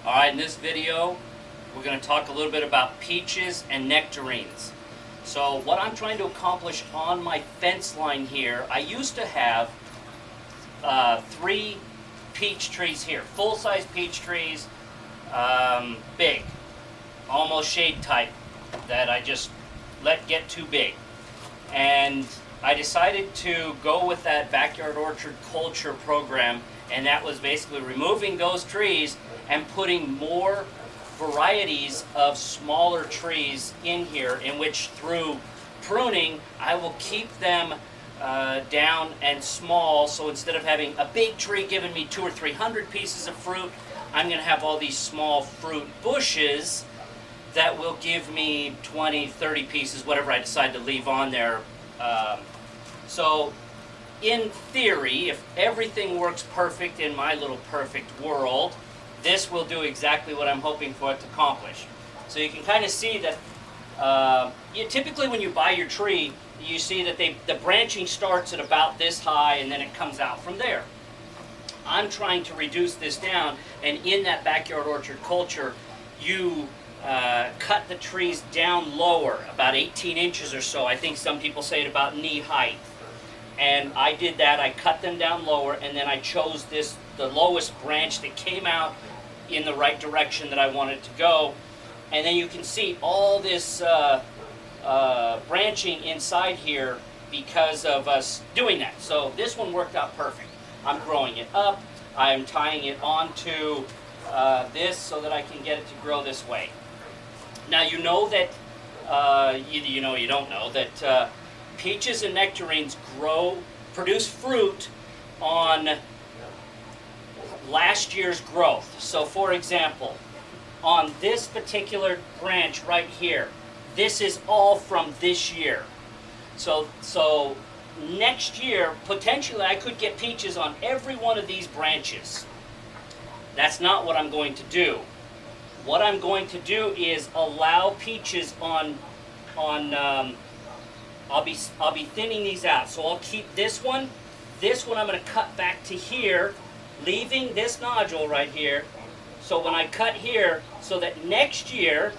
Alright, in this video, we're going to talk a little bit about peaches and nectarines. So what I'm trying to accomplish on my fence line here, I used to have 3 peach trees here, full-size peach trees, big, almost shade type, that I just let get too big. And I decided to go with that backyard orchard culture program, and that was basically removing those trees and putting more varieties of smaller trees in here, in which through pruning I will keep them down and small. So instead of having a big tree giving me 200 or 300 pieces of fruit, I'm going to have all these small fruit bushes that will give me 20, 30 pieces, whatever I decide to leave on there. So in theory, if everything works perfect in my little perfect world, this will do exactly what I'm hoping for it to accomplish. So you can kind of see that typically when you buy your tree, you see that the branching starts at about this high and then it comes out from there. I'm trying to reduce this down, and in that backyard orchard culture, you cut the trees down lower, about 18 inches or so. I think some people say at about knee height. And I did that. I cut them down lower, and then I chose the lowest branch that came out in the right direction that I wanted to go. And then you can see all this branching inside here because of us doing that. So this one worked out perfect. I'm growing it up. I'm tying it onto this so that I can get it to grow this way. Now you know that, you know you don't know, that peaches and nectarines produce fruit on last year's growth. So for example, on this particular branch right here, this is all from this year. So next year, potentially I could get peaches on every one of these branches. That's not what I'm going to do. What I'm going to do is allow peaches on I'll be thinning these out. So I'll keep this one I'm going to cut back to here, leaving this nodule right here. So when I cut here, so that next year,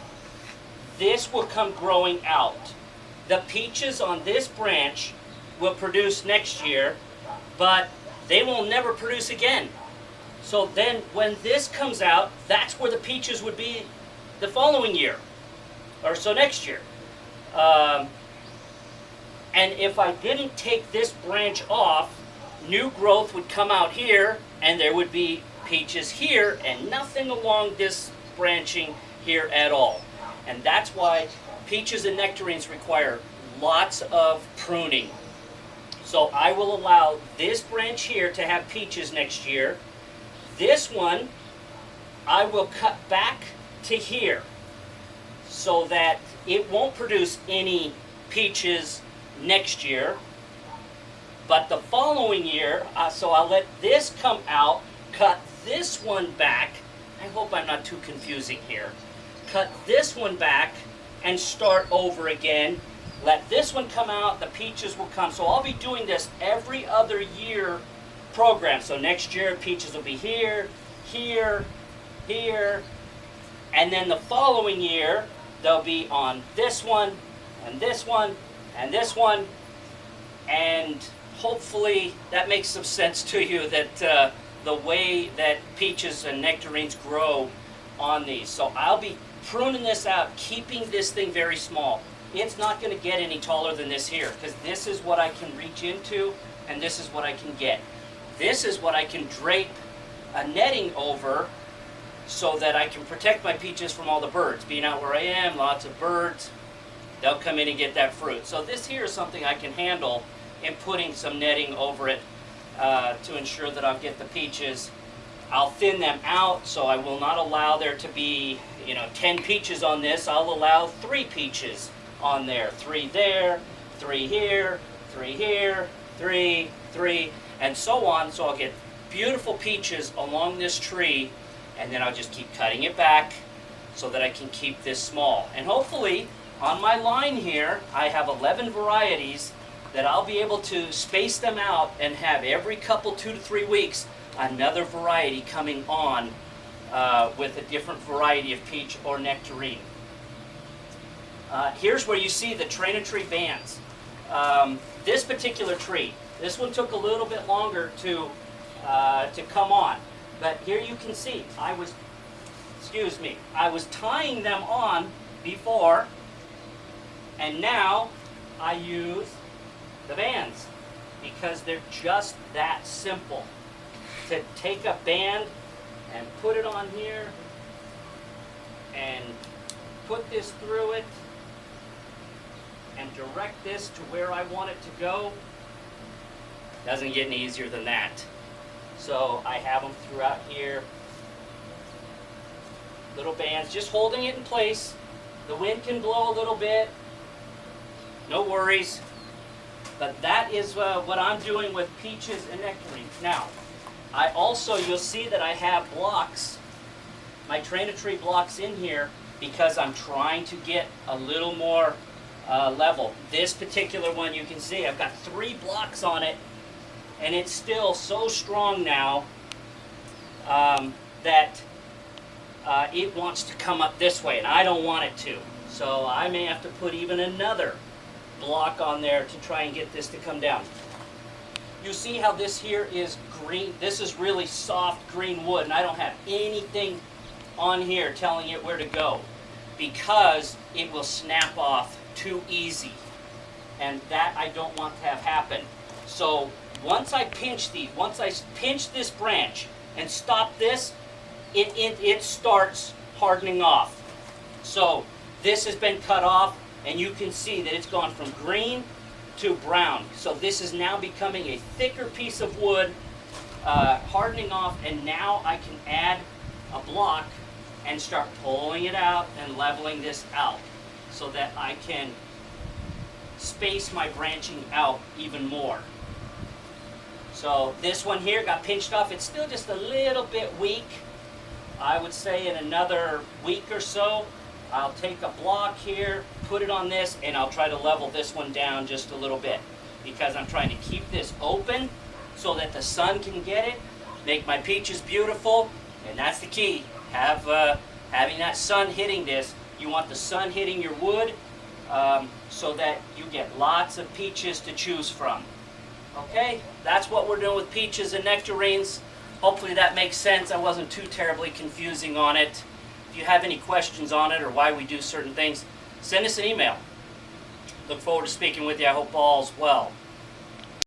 this will come growing out. The peaches on this branch will produce next year, but they will never produce again. So then when this comes out, that's where the peaches would be the following year, or so next year. And if I didn't take this branch off, new growth would come out here, and there would be peaches here, and nothing along this branching here at all. And that's why peaches and nectarines require lots of pruning. So I will allow this branch here to have peaches next year. This one, I will cut back to here so that it won't produce any peaches next year. But the following year, so I'll let this come out, cut this one back. I hope I'm not too confusing here. Cut this one back and start over again. Let this one come out, the peaches will come. So I'll be doing this every other year program. So next year, peaches will be here, here, here, and then the following year, they'll be on this one, and this one, and this one, and hopefully that makes some sense to you, that the way that peaches and nectarines grow on these. So I'll be pruning this out, keeping this thing very small. It's not going to get any taller than this here, because this is what I can reach into, and this is what I can get. This is what I can drape a netting over so that I can protect my peaches from all the birds. Being out where I am, lots of birds, they'll come in and get that fruit. So this here is something I can handle in putting some netting over it to ensure that I'll get the peaches. I'll thin them out, so I will not allow there to be 10 peaches on this. I'll allow 3 peaches on there. 3 there, 3 here, 3 here, 3, 3, and so on. So I'll get beautiful peaches along this tree, and then I'll just keep cutting it back so that I can keep this small. And hopefully, on my line here, I have 11 varieties that I'll be able to space them out and have every couple 2 to 3 weeks another variety coming on with a different variety of peach or nectarine. Here's where you see the trainer tree bands. This particular tree, this one took a little bit longer to come on, but here you can see I was tying them on before, and now I use the bands because they're just that simple. To take a band and put it on here and put this through it and direct this to where I want it to go, doesn't get any easier than that. So I have them throughout here. Little bands, just holding it in place. The wind can blow a little bit, no worries. But that is what I'm doing with peaches and nectarines. Now, I also, you'll see that I have blocks, my trainer tree blocks in here, because I'm trying to get a little more level. This particular one, you can see I've got 3 blocks on it, and it's still so strong now that it wants to come up this way, and I don't want it to. So I may have to put even another block on there to try and get this to come down. You see how this here is green? This is really soft green wood, and I don't have anything on here telling it where to go because it will snap off too easy, and that I don't want to have happen. So once I pinch these, once I pinch this branch and stop this, it starts hardening off. So this has been cut off, and you can see that it's gone from green to brown. So this is now becoming a thicker piece of wood, hardening off, and now I can add a block and start pulling it out and leveling this out so that I can space my branching out even more. So this one here got pinched off. It's still just a little bit weak. I would say in another week or so, I'll take a block here, put it on this, and I'll try to level this one down just a little bit because I'm trying to keep this open so that the sun can get it, make my peaches beautiful, and that's the key. Having that sun hitting this, you want the sun hitting your wood so that you get lots of peaches to choose from. Okay, that's what we're doing with peaches and nectarines. Hopefully that makes sense. I wasn't too terribly confusing on it. If you have any questions on it or why we do certain things, send us an email. Look forward to speaking with you. I hope all's well.